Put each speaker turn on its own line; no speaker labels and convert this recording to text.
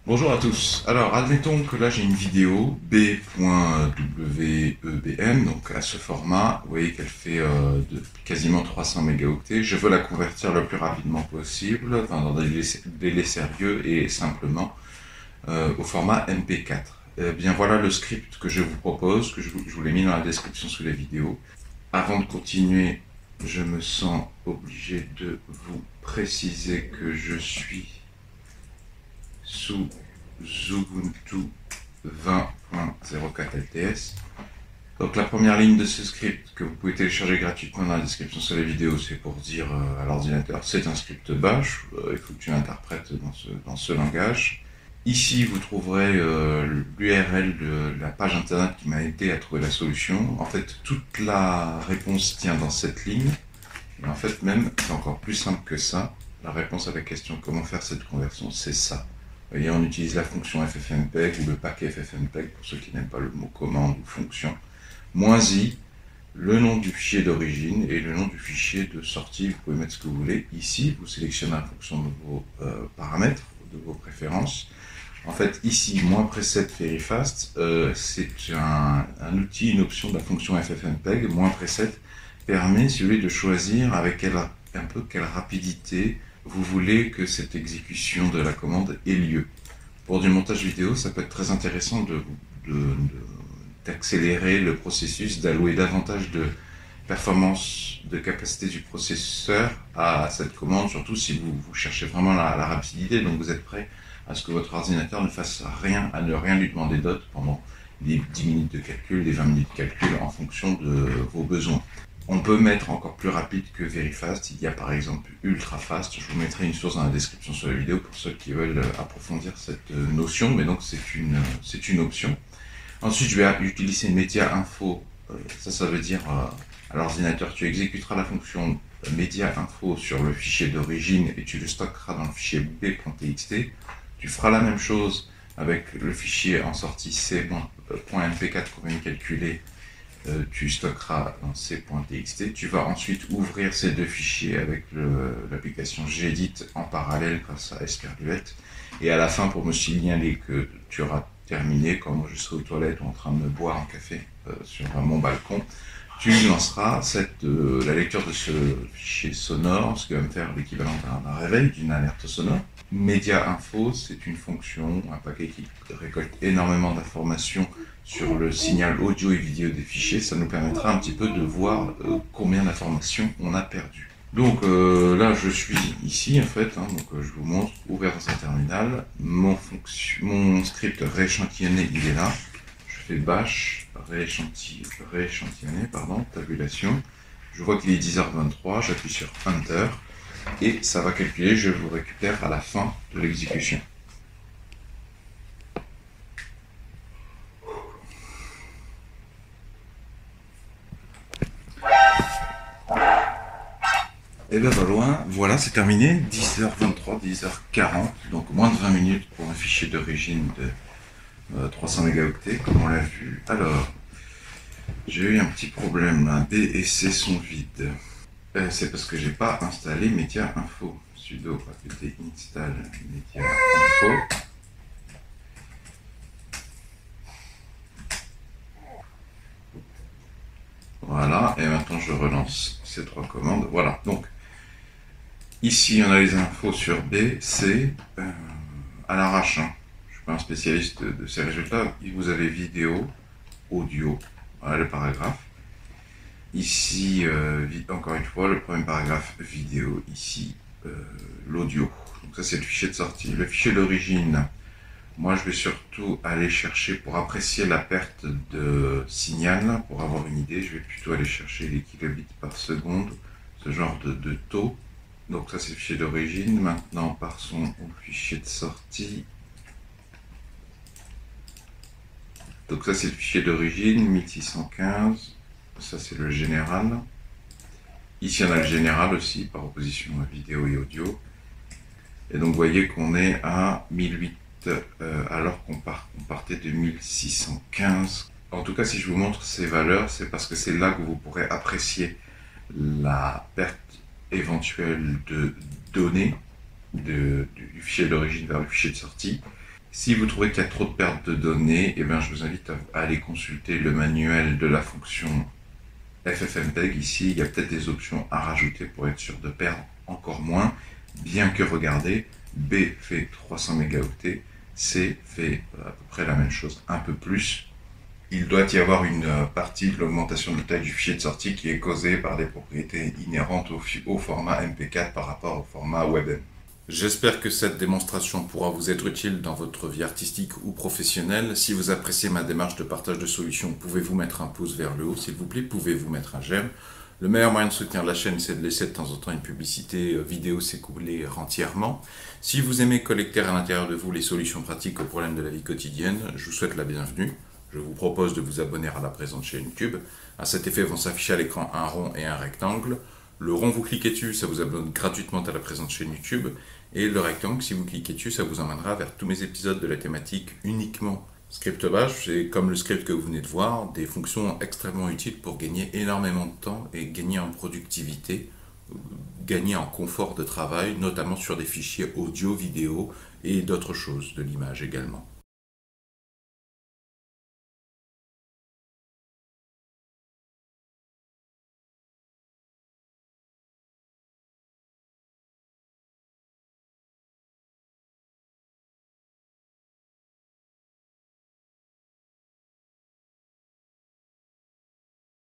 Bonjour à tous. Alors, admettons que là j'ai une vidéo b.webm, donc à ce format. Vous voyez qu'elle fait quasiment 300 mégaoctets. Je veux la convertir le plus rapidement possible, enfin, dans des délais sérieux et simplement au format MP4. Eh bien voilà le script que je vous propose, je vous l'ai mis dans la description sous la vidéo. Avant de continuer, je me sens obligé de vous préciser que je suis sous Ubuntu 20.04 LTS. Donc la première ligne de ce script que vous pouvez télécharger gratuitement dans la description sur la vidéo, c'est pour dire à l'ordinateur c'est un script bash, il faut que tu l'interprètes dans ce langage. Ici vous trouverez l'URL de la page internet qui m'a aidé à trouver la solution. En fait toute la réponse tient dans cette ligne, et en fait même c'est encore plus simple que ça. La réponse à la question comment faire cette conversion, c'est ça. Vous voyez, on utilise la fonction ffmpeg ou le paquet ffmpeg pour ceux qui n'aiment pas le mot commande ou fonction. -i, le nom du fichier d'origine et le nom du fichier de sortie. Vous pouvez mettre ce que vous voulez. Ici, vous sélectionnez en fonction de vos paramètres, de vos préférences. En fait, ici, -preset very fast, c'est un outil, une option de la fonction ffmpeg. -preset permet, si vous voulez, de choisir avec quelle rapidité vous voulez que cette exécution de la commande ait lieu. Pour du montage vidéo, ça peut être très intéressant d'accélérer le processus, d'allouer davantage de performance, de capacité du processeur à cette commande, surtout si vous cherchez vraiment la rapidité, donc vous êtes prêt à ce que votre ordinateur ne fasse rien, à ne rien lui demander d'autre pendant les 10 minutes de calcul, les 20 minutes de calcul en fonction de vos besoins. On peut mettre encore plus rapide que very fast. Il y a par exemple ultra fast. Je vous mettrai une source dans la description sur la vidéo pour ceux qui veulent approfondir cette notion, mais donc c'est une option. Ensuite, je vais utiliser media info. Ça veut dire à l'ordinateur, tu exécuteras la fonction media info sur le fichier d'origine et tu le stockeras dans le fichier b.txt. Tu feras la même chose avec le fichier en sortie c.mp4 qu'on vient de calculer. Tu stockeras dans c.txt. Tu vas ensuite ouvrir ces deux fichiers avec l'application Gedit en parallèle grâce à Esperluette. Et à la fin, pour me signaler que tu auras terminé, quand moi je serai aux toilettes ou en train de me boire un café sur mon balcon, tu lanceras la lecture de ce fichier sonore, ce qui va me faire l'équivalent d'un réveil, d'une alerte sonore. Media info, c'est une fonction, un paquet qui récolte énormément d'informations sur le signal audio et vidéo des fichiers. Ça nous permettra un petit peu de voir combien d'informations on a perdu. Donc là je suis ici en fait, donc je vous montre, ouvert dans un terminal, mon script rééchantillonné il est là. Je fais bash rééchantillonner, tabulation. Je vois qu'il est 10h23, j'appuie sur Enter et ça va calculer, je vous récupère à la fin de l'exécution. Et ben voilà, c'est terminé, 10h23, 10h40, donc moins de 20 minutes pour un fichier d'origine de 300 mégaoctets, comme on l'a vu. Alors, j'ai eu un petit problème là, B et C sont vides. C'est parce que j'ai pas installé Media Info. Sudo apt install Media Info. Voilà, et maintenant je relance ces trois commandes. Voilà, donc ici on a les infos sur B, C, à l'arrache. Je ne suis pas un spécialiste de ces résultats. Vous avez vidéo, audio, voilà le paragraphe. Ici, encore une fois, le premier paragraphe vidéo, ici, l'audio. Donc ça c'est le fichier de sortie. Le fichier d'origine, moi je vais surtout aller chercher, pour apprécier la perte de signal, pour avoir une idée, je vais plutôt aller chercher les kilobits par seconde, ce genre de taux. Donc ça c'est le fichier d'origine. Maintenant passons au fichier de sortie. Donc ça c'est le fichier d'origine, 1615. Ça c'est le général. Ici on a le général aussi, par opposition à vidéo et audio. Et donc vous voyez qu'on est à 1008, alors qu'on partait de 1615. En tout cas, si je vous montre ces valeurs, c'est parce que c'est là que vous pourrez apprécier la perte éventuelle de données du fichier d'origine vers le fichier de sortie. Si vous trouvez qu'il y a trop de pertes de données, eh bien, je vous invite à aller consulter le manuel de la fonction FFmpeg. Ici, il y a peut-être des options à rajouter pour être sûr de perdre encore moins, bien que regardez, B fait 300 mégaoctets, C fait à peu près la même chose, un peu plus. Il doit y avoir une partie de l'augmentation de la taille du fichier de sortie qui est causée par des propriétés inhérentes au format MP4 par rapport au format WebM. J'espère que cette démonstration pourra vous être utile dans votre vie artistique ou professionnelle. Si vous appréciez ma démarche de partage de solutions, pouvez-vous mettre un pouce vers le haut, s'il vous plaît, pouvez-vous mettre un j'aime. Le meilleur moyen de soutenir la chaîne, c'est de laisser de temps en temps une publicité vidéo s'écouler entièrement. Si vous aimez collecter à l'intérieur de vous les solutions pratiques aux problèmes de la vie quotidienne, je vous souhaite la bienvenue. Je vous propose de vous abonner à la présente chaîne YouTube. À cet effet vont s'afficher à l'écran un rond et un rectangle. Le rond, vous cliquez dessus, ça vous abonne gratuitement à la présente chaîne YouTube. Et le rectangle, si vous cliquez dessus, ça vous emmènera vers tous mes épisodes de la thématique uniquement script bash. C'est comme le script que vous venez de voir, des fonctions extrêmement utiles pour gagner énormément de temps et gagner en productivité, gagner en confort de travail, notamment sur des fichiers audio, vidéo et d'autres choses, de l'image également.